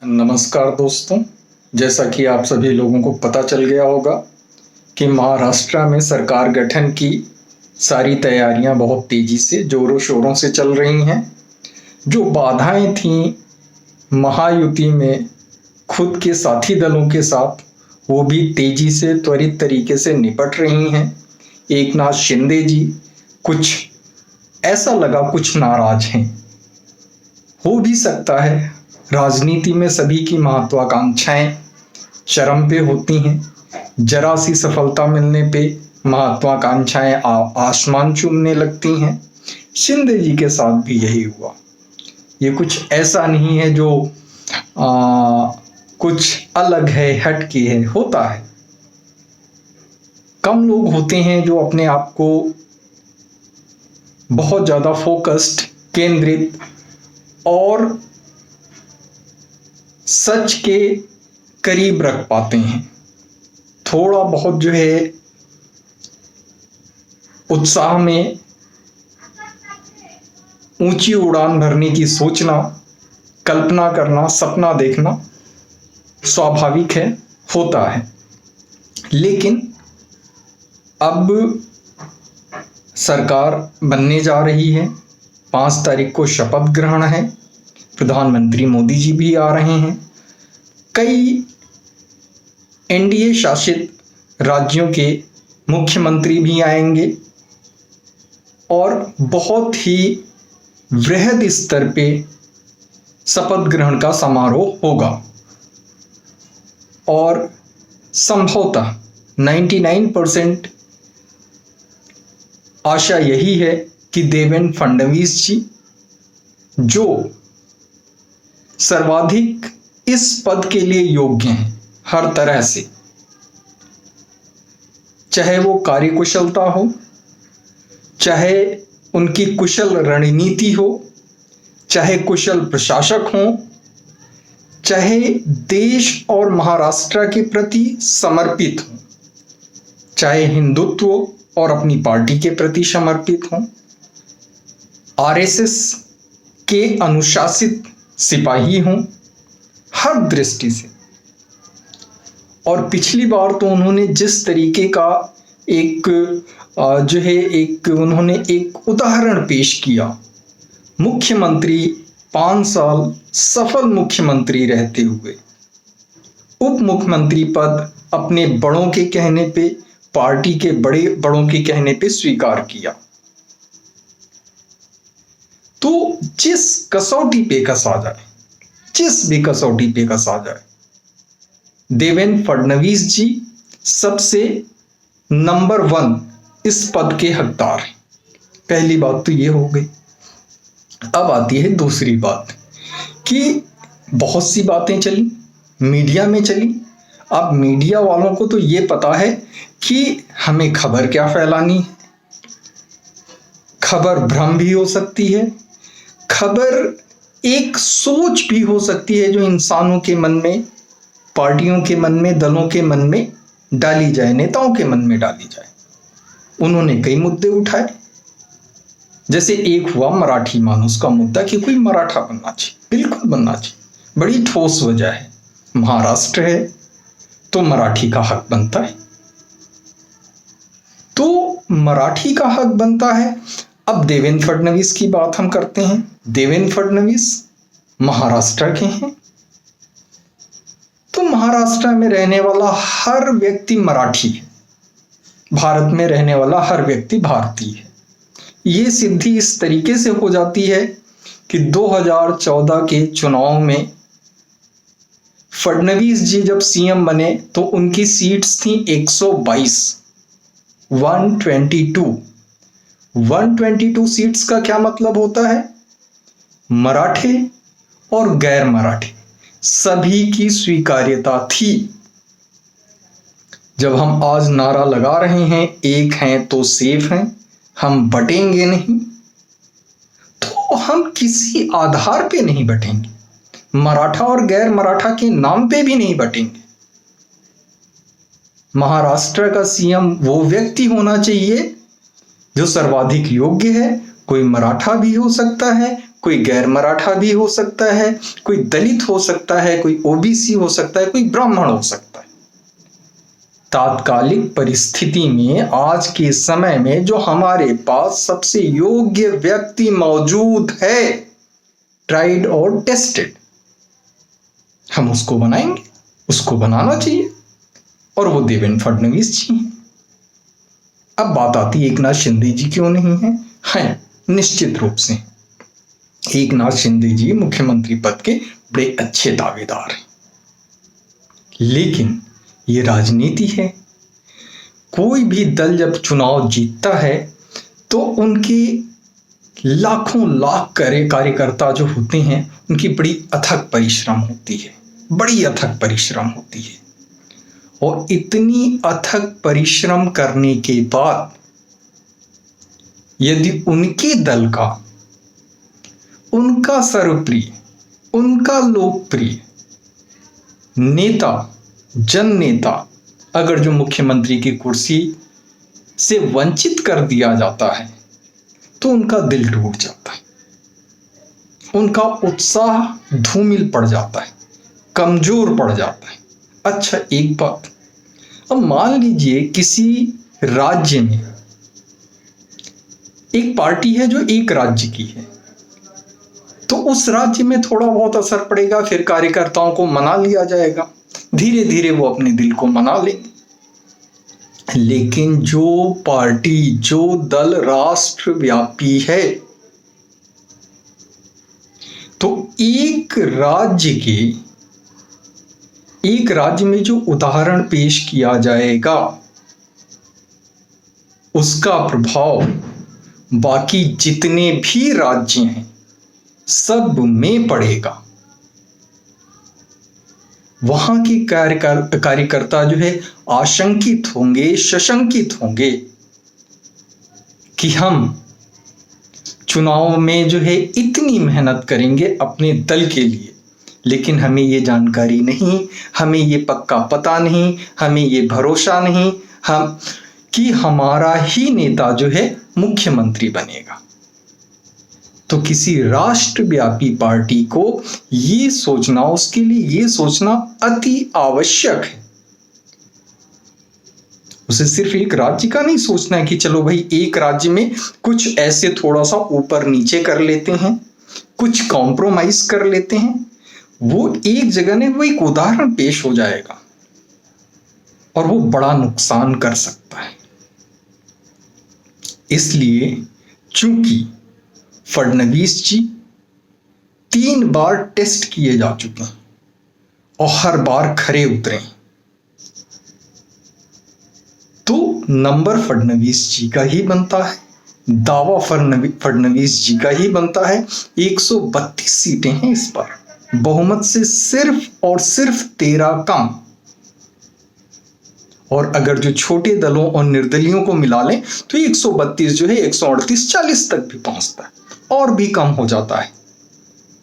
नमस्कार दोस्तों। जैसा कि आप सभी लोगों को पता चल गया होगा कि महाराष्ट्र में सरकार गठन की सारी तैयारियां बहुत तेजी से जोरों शोरों से चल रही हैं। जो बाधाएं थीं महायुति में खुद के साथी दलों के साथ, वो भी तेजी से त्वरित तरीके से निपट रही हैं। एकनाथ शिंदे जी कुछ ऐसा लगा कुछ नाराज हैं। हो भी सकता है, राजनीति में सभी की महत्वाकांक्षाएं चरम पे होती हैं। जरा सी सफलता मिलने पे महत्वाकांक्षाएं आसमान चूमने लगती हैं। शिंदे जी के साथ भी यही हुआ। ये कुछ ऐसा नहीं है जो कुछ अलग है, हटके है, होता है। कम लोग होते हैं जो अपने आप को बहुत ज्यादा फोकस्ड, केंद्रित और सच के करीब रख पाते हैं। थोड़ा बहुत जो है उत्साह में ऊंची उड़ान भरने की सोचना, कल्पना करना, सपना देखना स्वाभाविक है, होता है। लेकिन अब सरकार बनने जा रही है। 5 तारीख को शपथ ग्रहण है। प्रधानमंत्री मोदी जी भी आ रहे हैं। कई एनडीए शासित राज्यों के मुख्यमंत्री भी आएंगे और बहुत ही वृहद स्तर पे शपथ ग्रहण का समारोह होगा। और संभवतः 99% आशा यही है कि देवेंद्र फडणवीस जी, जो सर्वाधिक इस पद के लिए योग्य हैं हर तरह से, चाहे वो कार्यकुशलता हो, चाहे उनकी कुशल रणनीति हो, चाहे कुशल प्रशासक हो, चाहे देश और महाराष्ट्र के प्रति समर्पित हो, चाहे हिंदुत्व और अपनी पार्टी के प्रति समर्पित हो, आरएसएस के अनुशासित सिपाही हों, हर दृष्टि से। और पिछली बार तो उन्होंने जिस तरीके का उन्होंने एक उदाहरण पेश किया, मुख्यमंत्री 5 साल सफल मुख्यमंत्री रहते हुए उप मुख्यमंत्री पद अपने बड़ों के कहने पे, पार्टी के बड़ों के कहने पे स्वीकार किया। तो जिस कसौटी पे कसा जाए, जिस भी कसौटी पे कसा जाए, देवेंद्र फडणवीस जी सबसे नंबर 1 इस पद के हकदार हैं। पहली बात तो ये हो गई। अब आती है दूसरी बात कि बहुत सी बातें चली, मीडिया में चली। अब मीडिया वालों को तो ये पता है कि हमें खबर क्या फैलानी है। खबर भ्रम भी हो सकती है, खबर एक सोच भी हो सकती है जो इंसानों के मन में, पार्टियों के मन में, दलों के मन में डाली जाए, नेताओं के मन में डाली जाए। उन्होंने कई मुद्दे उठाए। जैसे एक हुआ मराठी मानुस का मुद्दा कि कोई मराठा बनना चाहिए, बिल्कुल बनना चाहिए। बड़ी ठोस वजह है। महाराष्ट्र है तो मराठी का हक बनता है, तो मराठी का हक बनता है। अब देवेंद्र फडणवीस की बात हम करते हैं। देवेंद्र फडणवीस महाराष्ट्र के हैं, तो महाराष्ट्र में रहने वाला हर व्यक्ति मराठी है, भारत में रहने वाला हर व्यक्ति भारतीय है। ये सिद्धि इस तरीके से हो जाती है कि 2014 के चुनाव में फडणवीस जी जब सीएम बने तो उनकी सीट्स थी 122, 122 सीट्स का क्या मतलब होता है? मराठे और गैर मराठे सभी की स्वीकार्यता थी। जब हम आज नारा लगा रहे हैं एक हैं तो सेफ हैं, हम बटेंगे नहीं, तो हम किसी आधार पे नहीं बटेंगे। मराठा और गैर मराठा के नाम पे भी नहीं बटेंगे। महाराष्ट्र का सीएम वो व्यक्ति होना चाहिए जो सर्वाधिक योग्य है। कोई मराठा भी हो सकता है, कोई गैर मराठा भी हो सकता है, कोई दलित हो सकता है, कोई ओबीसी हो सकता है, कोई ब्राह्मण हो सकता है। तात्कालिक परिस्थिति में आज के समय में जो हमारे पास सबसे योग्य व्यक्ति मौजूद है, ट्राइड और टेस्टेड, हम उसको बनाएंगे, उसको बनाना चाहिए, और वो देवेंद्र फडणवीस जी हैं। अब बात आती है एकनाथ शिंदे जी क्यों नहीं है? हैं, निश्चित रूप से एकनाथ शिंदे जी मुख्यमंत्री पद के बड़े अच्छे दावेदार हैं, लेकिन ये राजनीति है। कोई भी दल जब चुनाव जीतता है तो उनके लाखों लाख कार्यकर्ता जो होते हैं, उनकी बड़ी अथक परिश्रम होती है, बड़ी अथक परिश्रम होती है। और इतनी अथक परिश्रम करने के बाद यदि उनके दल का, उनका सर्वप्रिय, उनका लोकप्रिय नेता, जन नेता अगर जो मुख्यमंत्री की कुर्सी से वंचित कर दिया जाता है तो उनका दिल टूट जाता है, उनका उत्साह धूमिल पड़ जाता है, कमजोर पड़ जाता है। अच्छा, एक बात, अब मान लीजिए किसी राज्य में एक पार्टी है जो एक राज्य की है, तो उस राज्य में थोड़ा बहुत असर पड़ेगा, फिर कार्यकर्ताओं को मना लिया जाएगा, धीरे धीरे वो अपने दिल को मना लेंगे। लेकिन जो पार्टी, जो दल राष्ट्रव्यापी है, तो एक राज्य में जो उदाहरण पेश किया जाएगा उसका प्रभाव बाकी जितने भी राज्य हैं सब में पड़ेगा। वहां के कार्यकर्ता जो है आशंकित होंगे, सशंकित होंगे कि हम चुनाव में जो है इतनी मेहनत करेंगे अपने दल के लिए, लेकिन हमें ये जानकारी नहीं, हमें ये पक्का पता नहीं, हमें ये भरोसा नहीं हम कि हमारा ही नेता जो है मुख्यमंत्री बनेगा। तो किसी राष्ट्रव्यापी पार्टी को ये सोचना, उसके लिए ये सोचना अति आवश्यक है। उसे सिर्फ एक राज्य का नहीं सोचना है कि चलो भाई एक राज्य में कुछ ऐसे थोड़ा सा ऊपर नीचे कर लेते हैं, कुछ कॉम्प्रोमाइज कर लेते हैं। वो एक जगह ने वो एक उदाहरण पेश हो जाएगा और वो बड़ा नुकसान कर सकता है। इसलिए चूंकि फडणवीस जी 3 बार टेस्ट किए जा चुके हैं और हर बार खरे उतरे, तो नंबर फडणवीस जी का ही बनता है, दावा फडणवीस जी का ही बनता है। 132 सीटें हैं इस बार, बहुमत से सिर्फ और सिर्फ 13 कम। और अगर जो छोटे दलों और निर्दलियों को मिला लें तो 132 जो है 138, 40 तक भी पहुंचता है, और भी कम हो जाता है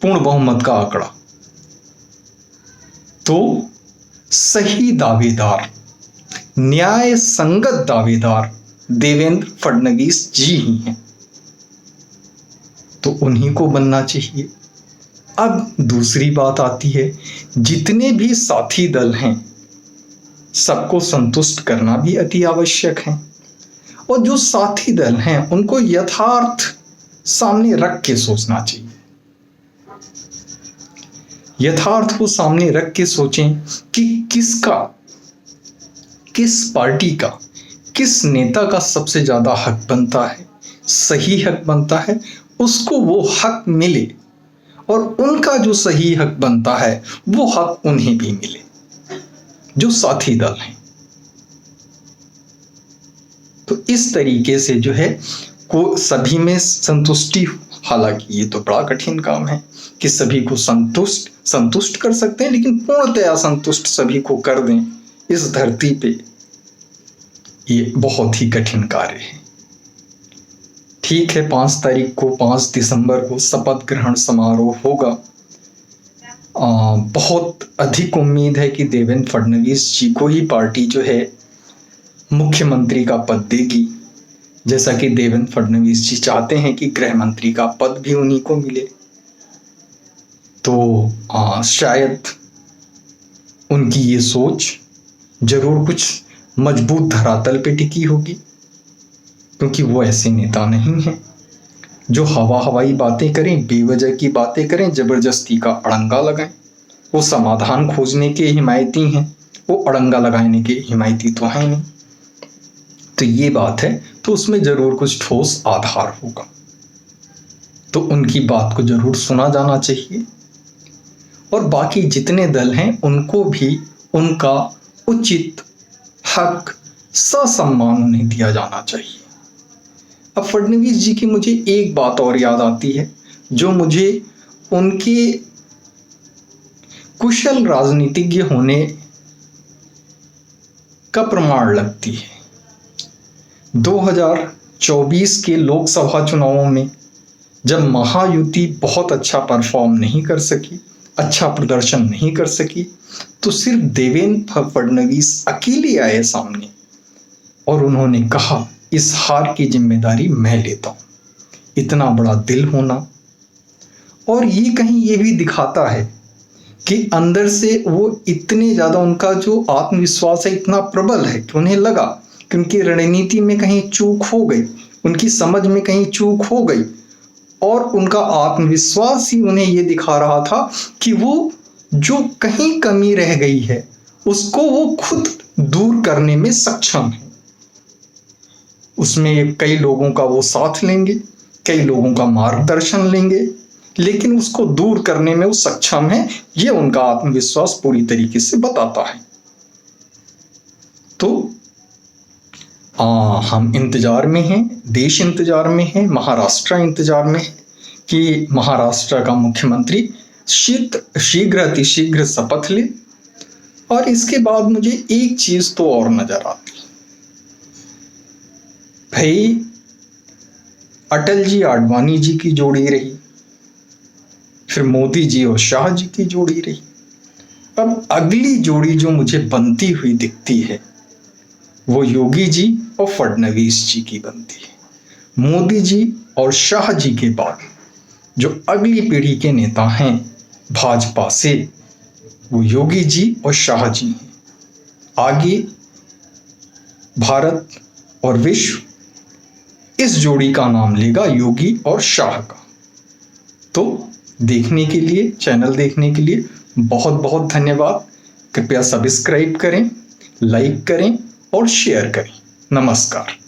पूर्ण बहुमत का आंकड़ा। तो सही दावेदार, न्याय संगत दावेदार देवेंद्र फडणवीस जी ही हैं, तो उन्हीं को बनना चाहिए। अब दूसरी बात आती है, जितने भी साथी दल हैं सबको संतुष्ट करना भी अति आवश्यक है, और जो साथी दल हैं उनको यथार्थ सामने रख के सोचना चाहिए। यथार्थ को सामने रख के सोचें कि किस पार्टी का, किस नेता का सबसे ज्यादा हक बनता है, सही हक बनता है, उसको वो हक मिले, और उनका जो सही हक बनता है वो हक उन्हें भी मिले जो साथी दल हैं। तो इस तरीके से जो है को सभी में संतुष्टि, हालांकि ये तो बड़ा कठिन काम है कि सभी को संतुष्ट कर सकते हैं, लेकिन पूर्णतया संतुष्ट सभी को कर दें इस धरती पे, ये बहुत ही कठिन कार्य है। ठीक है, 5 दिसंबर को शपथ ग्रहण समारोह होगा। बहुत अधिक उम्मीद है कि देवेंद्र फडणवीस जी को ही पार्टी जो है मुख्यमंत्री का पद देगी, जैसा कि देवेंद्र फडणवीस जी चाहते हैं कि गृह मंत्री का पद भी उन्हीं को मिले। तो शायद उनकी ये सोच जरूर कुछ मजबूत धरातल पे टिकी होगी, क्योंकि वो ऐसे नेता नहीं हैं जो हवाई बातें करें, बेवजह की बातें करें, जबरदस्ती का अड़ंगा लगाएं। वो समाधान खोजने के हिमायती हैं, वो अड़ंगा लगाने के हिमायती तो हैं नहीं। तो ये बात है, तो उसमें जरूर कुछ ठोस आधार होगा, तो उनकी बात को जरूर सुना जाना चाहिए। और बाकी जितने दल हैं उनको भी उनका उचित हक, ससम्मान उन्हें दिया जाना चाहिए। अब फडणवीस जी की मुझे एक बात और याद आती है, जो मुझे उनके कुशल राजनीतिज्ञ होने का प्रमाण लगती है। 2024 के लोकसभा चुनावों में जब महायुति बहुत अच्छा परफॉर्म नहीं कर सकी, अच्छा प्रदर्शन नहीं कर सकी, तो सिर्फ देवेंद्र फडणवीस अकेले आए सामने और उन्होंने कहा, इस हार की जिम्मेदारी मैं लेता हूं। इतना बड़ा दिल होना, और ये कहीं ये भी दिखाता है कि अंदर से वो इतने ज्यादा, उनका जो आत्मविश्वास है इतना प्रबल है कि उन्हें लगा कि उनकी रणनीति में कहीं चूक हो गई, उनकी समझ में कहीं चूक हो गई, और उनका आत्मविश्वास ही उन्हें ये दिखा रहा था कि वो जो कहीं कमी रह गई है उसको वो खुद दूर करने में सक्षम है। उसमें कई लोगों का वो साथ लेंगे, कई लोगों का मार्गदर्शन लेंगे, लेकिन उसको दूर करने में वो सक्षम है। ये उनका आत्मविश्वास पूरी तरीके से बताता है। तो हम इंतजार में हैं, देश इंतजार में है, महाराष्ट्र इंतजार में है कि महाराष्ट्र का मुख्यमंत्री शीघ्र अतिशीघ्र शपथ ले। और इसके बाद मुझे एक चीज तो और नजर आती, भाई अटल जी आडवाणी जी की जोड़ी रही, फिर मोदी जी और शाह जी की जोड़ी रही। अब अगली जोड़ी जो मुझे बनती हुई दिखती है वो योगी जी और फडणवीस जी की बनती है। मोदी जी और शाह जी के बाद जो अगली पीढ़ी के नेता हैं भाजपा से, वो योगी जी और शाह जी हैं। आगे भारत और विश्व इस जोड़ी का नाम लेगा, योगी और शाह का। तो देखने के लिए, चैनल देखने के लिए बहुत बहुत धन्यवाद। कृपया सब्सक्राइब करें, लाइक करें और शेयर करें। नमस्कार।